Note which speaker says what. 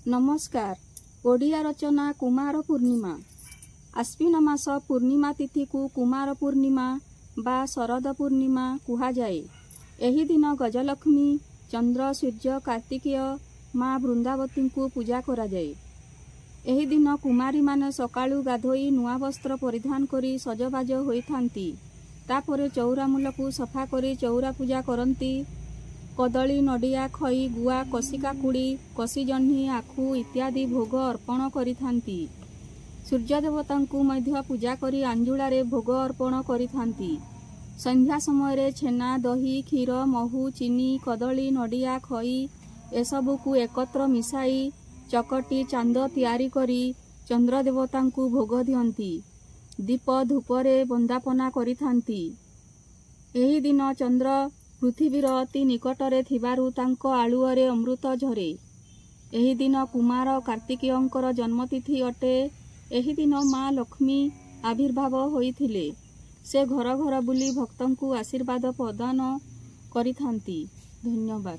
Speaker 1: नमस्कार। ओडिया रचना कुमार पूर्णिमा। आश्विन मास पूर्णिमा तिथि को कुमार पूर्णिमा बा शरद पूर्णिमा कुहा जाए। एही दिन गजलक्ष्मी, चंद्र, सूर्य, कार्तिकेय, माँ वृंदावती को पूजा करा जाए। एही दिन कुमारी माने सकाळू गाधोई नुआ वस्त्र परिधान करी सजबाज होइथांती। तापरे चौरा मूलकू सफा करी चौरा पूजा करती। कदली, नडिया, खई, गुआ, कसी काकुड़ी, कसी जह्नी, आखु इत्यादि भोग अर्पण करिथांती। सूर्य देवतांकू मध्य पूजा करी आंजुलारे भोग अर्पण करिथांती। संध्या समय छेना, दही, क्षीर, महू, चीनी, कदली, नडिया, खई एसबुकू एकत्र मिसाई चकटी चांद तैयारी करी चंद्र देवतांकू भोग दियंती। दीप धूपरे बंदापना करिथांती। एही दिन चंद्र पृथ्वीर अति निकटरे थिबारु तांको आलुअरे अमृत झरे। एही दिन कुमार कार्तिकेयंकर जन्मतिथि अटे। एही दिन माँ लक्ष्मी आविर्भाव होइथिले। से घर घर बुली भक्तंकु आशीर्वाद प्रदान करिथांती। धन्यवाद।